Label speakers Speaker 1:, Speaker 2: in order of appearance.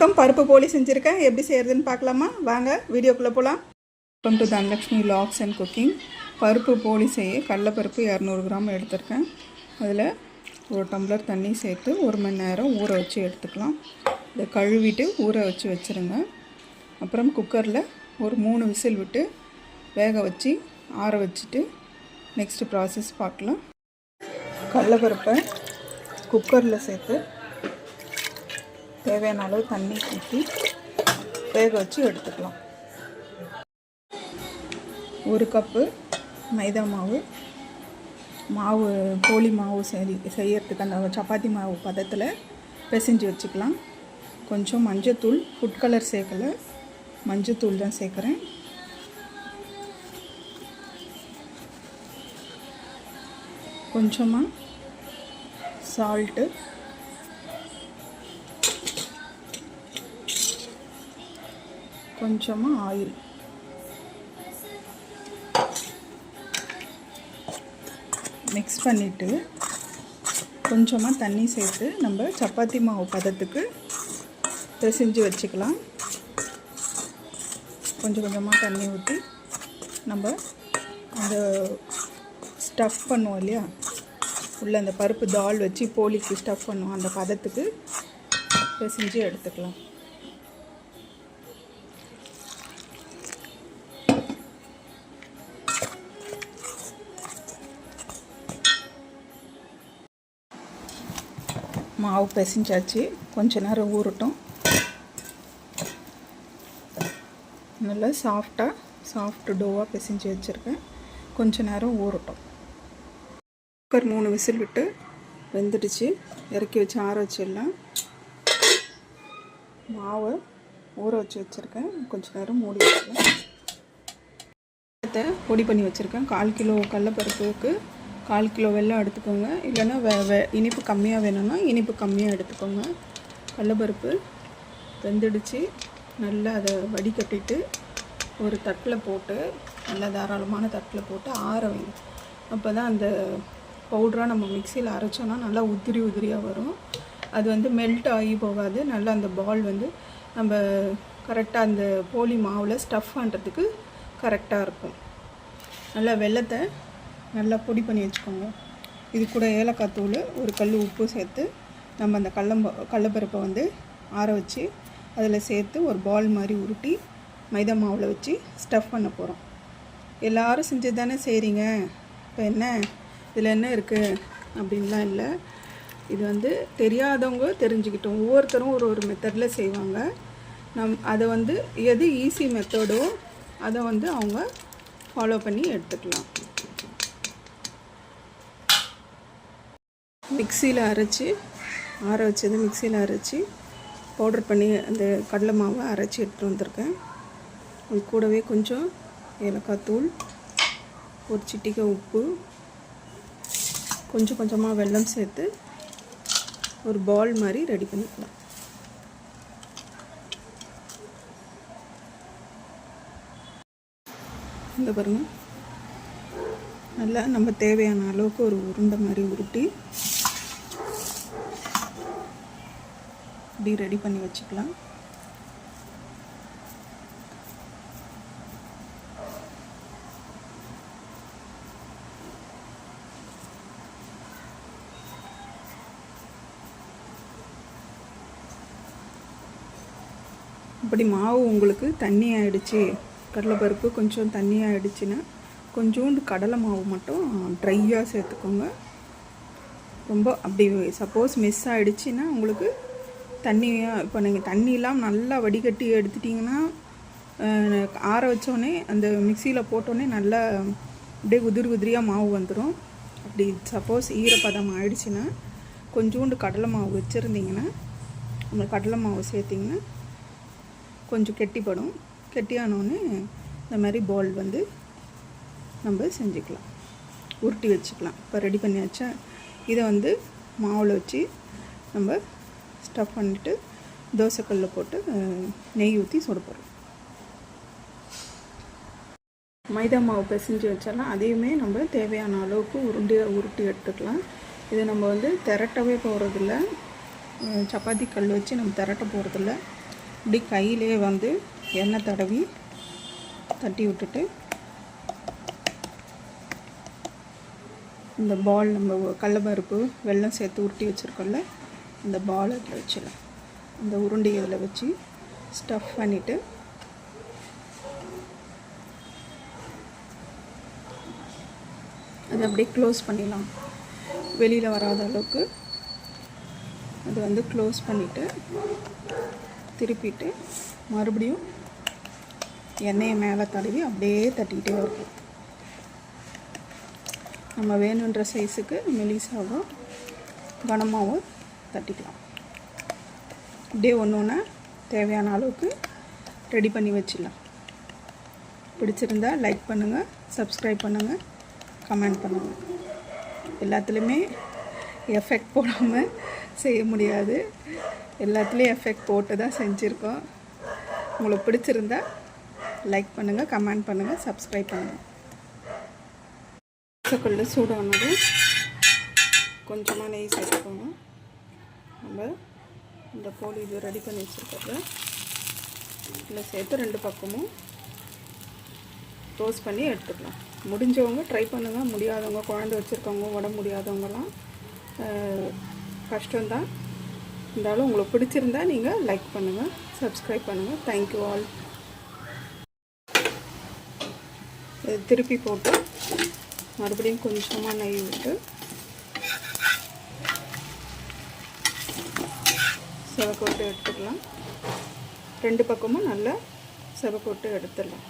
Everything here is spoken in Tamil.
Speaker 1: வணக்கம். பருப்பு போலி செஞ்சுருக்கேன். எப்படி செய்கிறதுன்னு பார்க்கலாமா? வாங்க வீடியோக்குள்ளே போகலாம். Welcome to Dhanalakshmi logs and cooking. பருப்பு போலி செய்ய கடலைப்பருப்பு 200 கிராம் எடுத்திருக்கேன். அதில் ஒரு டம்ளர் தண்ணி சேர்த்து 1 மணி நேரம் ஊற வச்சு எடுத்துக்கலாம். இதை கழுவிட்டு ஊற வச்சு வச்சுருங்க. அப்புறம் குக்கரில் ஒரு 3 விசில் விட்டு வேக வச்சு ஆற வச்சுட்டு நெக்ஸ்ட்டு ப்ராசஸ் பார்க்கலாம். கடலைப்பருப்பை குக்கரில் சேர்த்து தேவையான அளவு தண்ணி ஊற்றி வேக வச்சு எடுத்துக்கலாம். 1 கப்பு மைதா மாவு போலி மாவு செய்யறதுக்கு அந்த சப்பாத்தி மாவு பதத்தில் பிசைஞ்சு வச்சுக்கலாம். கொஞ்சம் மஞ்சத்தூள், ஃபுட் கலர் சேர்க்கலை, மஞ்சத்தூள் தான் சேர்க்குறேன். கொஞ்சமாக சால்ட்டு, கொஞ்சமாக ஆயில், மிக்ஸ் பண்ணிவிட்டு கொஞ்சமாக தண்ணி சேர்த்து நம்ம சப்பாத்தி மாவு பதத்துக்கு பிசைஞ்சு வச்சுக்கலாம். கொஞ்சம் கொஞ்சமாக தண்ணி ஊற்றி நம்ம அந்த ஸ்டஃப் பண்ணுவோம் இல்லையா, உள்ள அந்த பருப்பு தால் வச்சு போலிக்கு ஸ்டஃப் பண்ணுவோம், அந்த பதத்துக்கு பிசைஞ்சு எடுத்துக்கலாம். மாவு பிசைஞ்சாச்சு. கொஞ்ச நேரம் ஊறட்டும். நல்லா சாஃப்ட் டோவாக பிசைஞ்சு வச்சுருக்கேன். கொஞ்ச நேரம் ஊறட்டும். குக்கர் 3 விசில் விட்டு வெந்துடுச்சு. இறக்கி வச்சு ஆற வச்சிடலாம். மாவை ஊற வச்சு வச்சுருக்கேன். கொஞ்ச நேரம் மூடி வச்சுக்கலாம். பொடி பண்ணி வச்சுருக்கேன். 1/4 கிலோ கடலைப்பருப்புக்கு 1/4 கிலோ வெல்லம் எடுத்துக்கோங்க. இல்லைன்னா இனிப்பு கம்மியாக வேணும்னா இனிப்பு கம்மியாக எடுத்துக்கோங்க. கடலைப்பருப்பு வெந்துடுச்சு. நல்லா அதை வடிகட்டிட்டு ஒரு தட்டில் போட்டு, நல்லா தாராளமான தட்டில் போட்டு ஆற வைங்க. அப்போ தான் அந்த பவுடராக நம்ம மிக்சியில் அரைச்சோன்னா நல்லா உதிரியாக வரும். அது மெல்ட் ஆகி போகாது. நல்லா அந்த பால் நம்ம கரெக்டாக அந்த போலி மாவில் ஸ்டஃப் பண்ணுறதுக்கு கரெக்டாக இருக்கும். நல்லா வெல்லத்தை நல்லா பொடி பண்ணி வச்சுக்கோங்க. இது கூட ஏலக்காய் தூள், ஒரு கல் உப்பு சேர்த்து நம்ம அந்த கடலைப்பருப்பை ஆற வச்சு அதில் சேர்த்து ஒரு பால் மாதிரி உருட்டி மைதா மாவில் வச்சு ஸ்டஃப் பண்ண போகிறோம். எல்லோரும் செஞ்சு தானே செய்கிறீங்க, இப்போ என்ன இதில் என்ன இருக்குது அப்படின்லாம் இல்லை. இது தெரியாதவங்க தெரிஞ்சுக்கிட்டோம். ஒவ்வொருத்தரும் ஒரு மெத்தடில் செய்வாங்க. அதை எது ஈஸி மெத்தடோ அதை அவங்க ஃபாலோ பண்ணி எடுத்துக்கலாம். மிக்சியில் அரைச்சி ஆற வச்சது மிக்சியில் அரைச்சி பவுடர் பண்ணி அந்த கடலை மாவை அரைச்சி எடுத்துகிட்டு வந்திருக்கேன். அது கூடவே கொஞ்சம் ஏலக்காய் தூள், ஒரு சிட்டிகை உப்பு, கொஞ்சமாக வெல்லம் சேர்த்து ஒரு பால் மாதிரி ரெடி பண்ணிக்கலாம். இந்த பாருங்கள், நல்லா நம்ம தேவையான அளவுக்கு ஒரு உருண்டை மாதிரி உருட்டி இப்படி ரெடி பண்ணி வச்சுக்கலாம். இப்படி மாவு உங்களுக்கு தண்ணி ஆகிடுச்சு, கடலைப்பருப்பு கொஞ்சம் தண்ணி ஆகிடுச்சுன்னா கொஞ்சோண்டு கடலை மாவு மட்டும் ட்ரையாக சேர்த்துக்கோங்க. ரொம்ப அப்படி சப்போஸ் மிஸ் ஆகிடுச்சின்னா உங்களுக்கு தண்ணியாக, இப்போ நீங்கள் தண்ணியெலாம் நல்லா வடிகட்டி எடுத்துட்டிங்கன்னா ஆற வச்சோடனே அந்த மிக்சியில் போட்டோடனே நல்லா அப்படியே உதிரியாக மாவு வந்துடும். அப்படி சப்போஸ் ஈரப்பதம் ஆகிடுச்சின்னா கொஞ்சோண்டு கடலை மாவு வச்சுருந்தீங்கன்னா அந்த கடலை மாவு சேர்த்திங்கன்னா கொஞ்சம் கெட்டிப்படும். கெட்டியானோடனே இந்த மாதிரி பால் நம்ம செஞ்சுக்கலாம், உருட்டி வச்சுக்கலாம். இப்போ ரெடி பண்ணியாச்சா? இதை மாவில் வச்சு நம்ம ஸ்டஃப் பண்ணிவிட்டு தோசைக்கல்லில் போட்டு நெய் ஊற்றி சுட போகிறோம். மைதா மாவு பிசைஞ்சு வச்சாலாம் அதையுமே நம்ம தேவையான அளவுக்கு உருட்டி எடுத்துக்கலாம். இது நம்ம திரட்டவே போகிறதில்ல, சப்பாத்தி கல் வச்சு நம்ம திரட்ட போகிறதில்ல. இப்படி கையிலே வந்து எண்ணெய் தடவி தட்டி விட்டுட்டு இந்த பால் நம்ம கடலப்பருப்பு வெல்லம் சேர்த்து உருட்டி வச்சுருக்கோம்ல இந்த பால் அதில் வச்சிடலாம். இந்த உருண்டை இதில் வச்சு ஸ்டஃப் பண்ணிவிட்டு அதை அப்படியே க்ளோஸ் பண்ணிடலாம். வெளியில் வராத அளவுக்கு அது வந்து க்ளோஸ் பண்ணிவிட்டு திருப்பிட்டு மறுபடியும் எண்ணெயை மேலே தடவி அப்படியே தட்டிக்கிட்டே இருக்கும். நம்ம வேணுன்ற சைஸுக்கு மெலிசாகவும் கனமாகவும் தட்டிக்கலாம். இப்படியே ஒன்று ஒன்றா தேவையான அளவுக்கு ரெடி பண்ணி வச்சிடலாம். பிடிச்சிருந்தா லைக் பண்ணுங்கள், சப்ஸ்கிரைப் பண்ணுங்கள், கமெண்ட் பண்ணுங்கள். எல்லாத்துலேயுமே எஃபெக்ட் போடாமல் செய்ய முடியாது. எல்லாத்துலேயும் எஃபெக்ட் போட்டு தான் செஞ்சுருக்கோம். உங்களுக்கு பிடிச்சிருந்தா லைக் பண்ணுங்கள், கமெண்ட் பண்ணுங்கள், சப்ஸ்கிரைப் பண்ணுங்கள். தோசைக்கல் சூடானது கொஞ்சமாக நெய் சேர்த்துக்கோங்க. நம்ம இந்த போலி இது ரெடி பண்ணி வச்சுருக்கிறத இதில் சேர்த்து 2 பக்கமும் ரோஸ்ட் பண்ணி எடுத்துக்கலாம். முடிஞ்சவங்க ட்ரை பண்ணுங்கள், முடியாதவங்க, குழந்தை வச்சுருக்கவங்க, உடம்பு முடியாதவங்கலாம் கஷ்டம்தான். இருந்தாலும் உங்களுக்கு பிடிச்சிருந்தா நீங்கள் லைக் பண்ணுங்கள், சப்ஸ்கிரைப் பண்ணுங்கள். Thank you all. திருப்பி போட்டு மறுபடியும் கொஞ்சமாக நெய் விட்டு செவக்கோட்டு எடுத்துக்கலாம். 2 பக்கமும் நல்லா செவக்கோட்டு எடுத்துடலாம்.